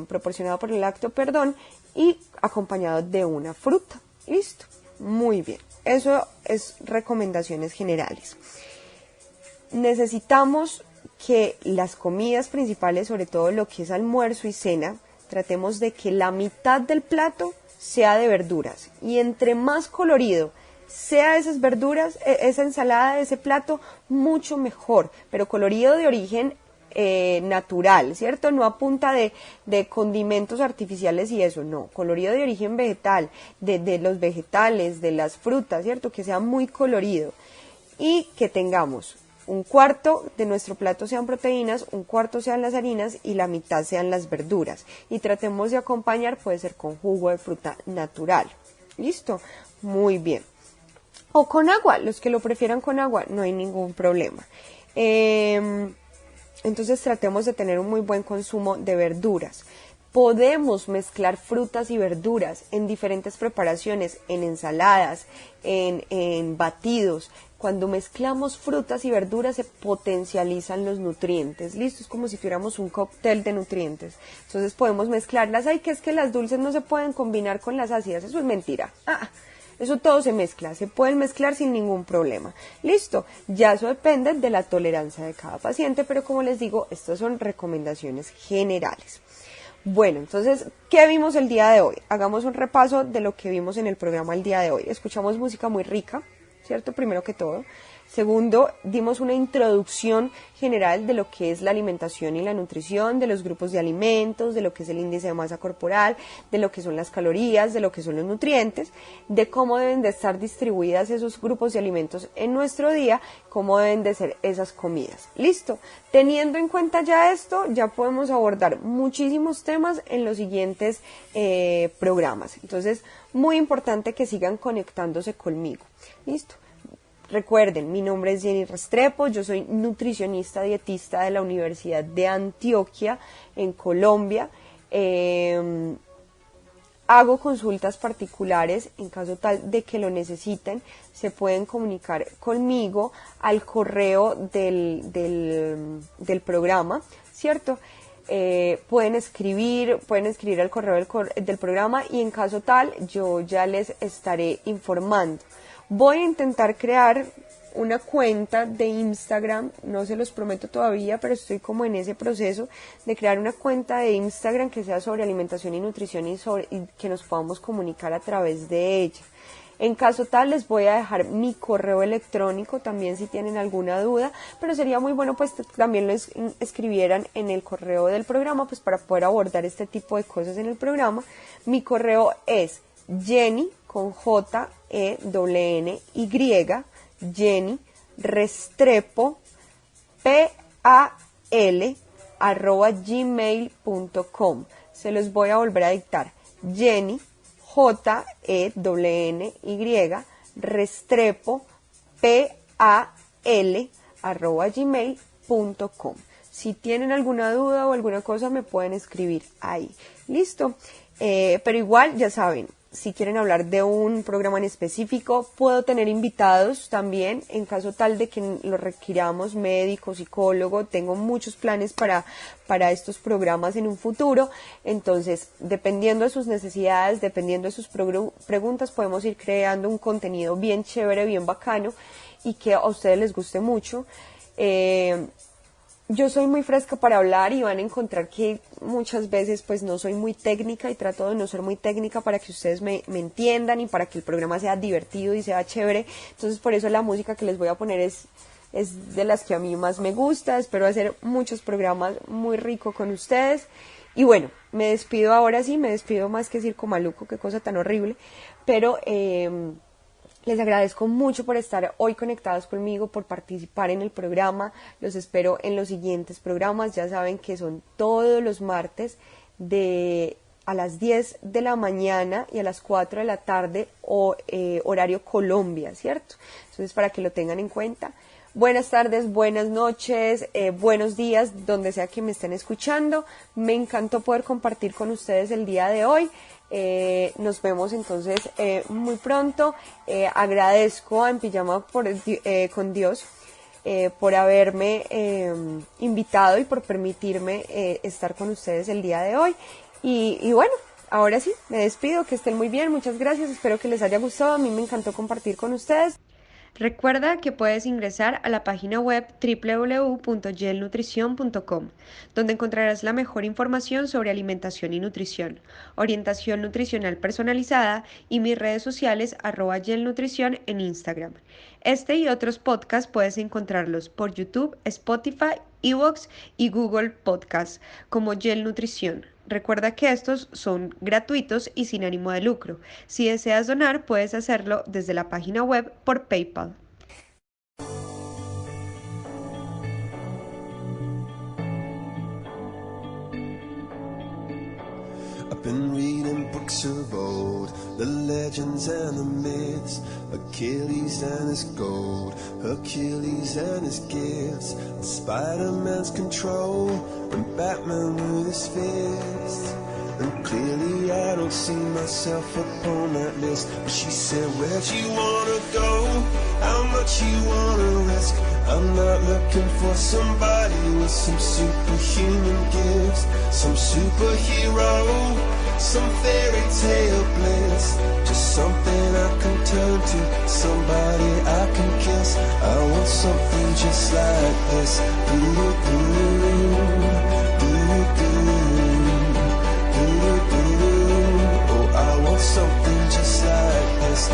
proporcionado por el lácteo, y acompañado de una fruta. Listo. Muy bien, eso es recomendaciones generales. Necesitamos que las comidas principales, sobre todo lo que es almuerzo y cena, tratemos de que la mitad del plato sea de verduras, y entre más colorido sea esas verduras, esa ensalada de ese plato, mucho mejor, pero colorido de origen natural, ¿cierto? No a punta de condimentos artificiales y eso, no, colorido de origen vegetal, de los vegetales, de las frutas, ¿cierto? Que sea muy colorido y que tengamos un cuarto de nuestro plato sean proteínas, un cuarto sean las harinas y la mitad sean las verduras. Y tratemos de acompañar, puede ser con jugo de fruta natural. ¿Listo? Muy bien. O con agua, los que lo prefieran con agua, no hay ningún problema. Entonces tratemos de tener un muy buen consumo de verduras. Podemos mezclar frutas y verduras en diferentes preparaciones, en ensaladas, en batidos. Cuando mezclamos frutas y verduras se potencializan los nutrientes. Listo, es como si tuviéramos un cóctel de nutrientes. Entonces podemos mezclarlas. Ay, que es que las dulces no se pueden combinar con las ácidas. Eso es mentira. Eso todo se mezcla, se pueden mezclar sin ningún problema. Listo, ya eso depende de la tolerancia de cada paciente, pero como les digo, estas son recomendaciones generales. Bueno, entonces, ¿qué vimos el día de hoy? Hagamos un repaso de lo que vimos en el programa el día de hoy. Escuchamos música muy rica, ¿cierto? Primero que todo. Segundo, dimos una introducción general de lo que es la alimentación y la nutrición, de los grupos de alimentos, de lo que es el índice de masa corporal, de lo que son las calorías, de lo que son los nutrientes, de cómo deben de estar distribuidas esos grupos de alimentos en nuestro día, cómo deben de ser esas comidas. Listo. Teniendo en cuenta ya esto, ya podemos abordar muchísimos temas en los siguientes programas. Entonces, muy importante que sigan conectándose conmigo. Listo. Recuerden, mi nombre es Jenny Restrepo, yo soy nutricionista dietista de la Universidad de Antioquia en Colombia. Hago consultas particulares en caso tal de que lo necesiten. Se pueden comunicar conmigo al correo del programa, ¿cierto? Pueden escribir al correo del programa y en caso tal yo ya les estaré informando. Voy a intentar crear una cuenta de Instagram, no se los prometo todavía, pero estoy como en ese proceso de crear una cuenta de Instagram que sea sobre alimentación y nutrición y que nos podamos comunicar a través de ella. En caso tal les voy a dejar mi correo electrónico también si tienen alguna duda, pero sería muy bueno pues también lo escribieran en el correo del programa pues para poder abordar este tipo de cosas en el programa. Mi correo es Jenny con Jenny, Jenny Restrepo PAL @gmail.com. Se los voy a volver a dictar. Jenny Jenny Restrepo PAL @gmail.com. Si tienen alguna duda o alguna cosa me pueden escribir ahí. Listo. Pero igual ya saben. Si quieren hablar de un programa en específico, puedo tener invitados también, en caso tal de que lo requiramos, médico, psicólogo. Tengo muchos planes para estos programas en un futuro. Entonces, dependiendo de sus necesidades, dependiendo de sus preguntas, podemos ir creando un contenido bien chévere, bien bacano y que a ustedes les guste mucho. Yo soy muy fresca para hablar y van a encontrar que muchas veces pues no soy muy técnica y trato de no ser muy técnica para que ustedes me entiendan y para que el programa sea divertido y sea chévere. Entonces por eso la música que les voy a poner es de las que a mí más me gusta. Espero hacer muchos programas muy ricos con ustedes. Y bueno, me despido ahora sí, me despido más que circo maluco, qué cosa tan horrible, pero les agradezco mucho por estar hoy conectados conmigo, por participar en el programa. Los espero en los siguientes programas. Ya saben que son todos los martes a las 10 de la mañana y a las 4 de la tarde horario Colombia, ¿cierto? Entonces, para que lo tengan en cuenta. Buenas tardes, buenas noches, buenos días, donde sea que me estén escuchando. Me encantó poder compartir con ustedes el día de hoy. Nos vemos entonces muy pronto. Agradezco a En Pijama con Dios por haberme invitado y por permitirme estar con ustedes el día de hoy. Y bueno, ahora sí, me despido, que estén muy bien, muchas gracias, espero que les haya gustado, a mí me encantó compartir con ustedes. Recuerda que puedes ingresar a la página web www.gelnutrición.com, donde encontrarás la mejor información sobre alimentación y nutrición, orientación nutricional personalizada y mis redes sociales @gelnutrición en Instagram. Este y otros podcasts puedes encontrarlos por YouTube, Spotify, Evox y Google Podcasts como Gel Nutrición. Recuerda que estos son gratuitos y sin ánimo de lucro. Si deseas donar, puedes hacerlo desde la página web por PayPal. I've been reading books of old, the legends and the myths, Achilles and his gold, Hercules and his gifts, Spider-Man's control, and Batman with his fists. And clearly I don't see myself upon that list. But she said, where'd you wanna go? How much you wanna risk? I'm not looking for somebody with some superhuman gifts, some superhero, some fairy tale bliss. Just something I can turn to, somebody I can kiss. I want something just like this. Oh, I want something just like this.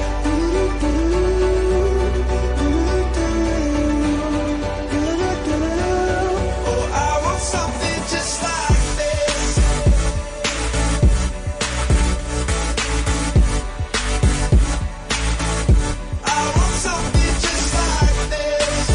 Oh, I want something just like this. I want something just like this.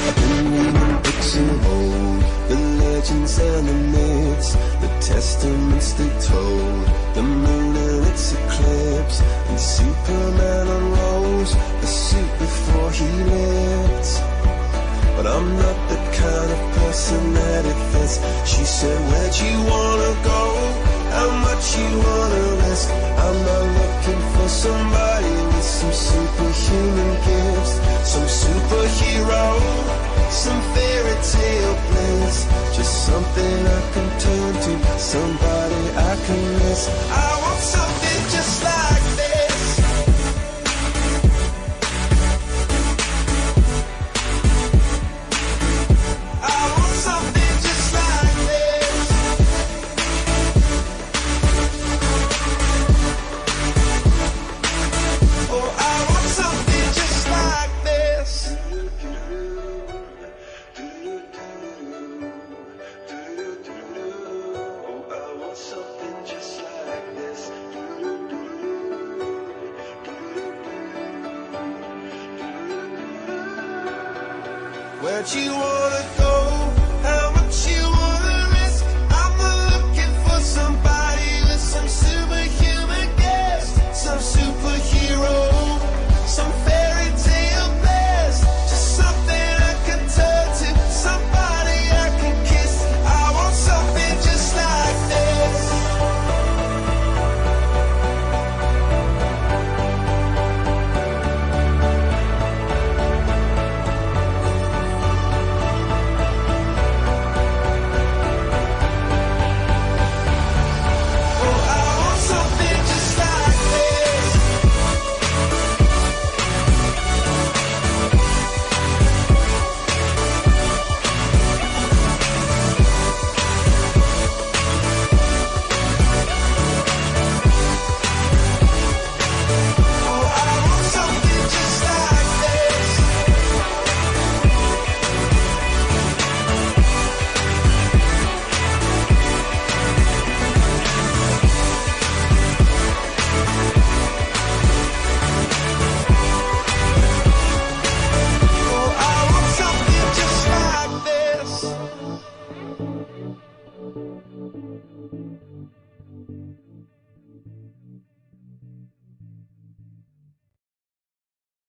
I've been reading books of old, the legends and the myths, the testaments they told, the moon and its eclipse, and Superman unrolls the suit before he lived. But I'm not the kind of person that it fits. She said, where'd you wanna go? How much you wanna risk? I'm not looking for somebody with some superhuman gifts, some superhero, some fairy tale bliss. Just something I can turn to, somebody I can miss. I want something just like this. I want something just like this. Oh, I want something just like this. Oh, I want something just like this. Where'd you wanna go? How much you wanna risk? I'm not looking for somebody with some superhuman gifts, some superhero, some fairy tale bliss. Just something I can turn to, somebody I can kiss. I want something just like this. Oh, I want something just like this. Oh, I want something just like this. Oh, I want something just like this.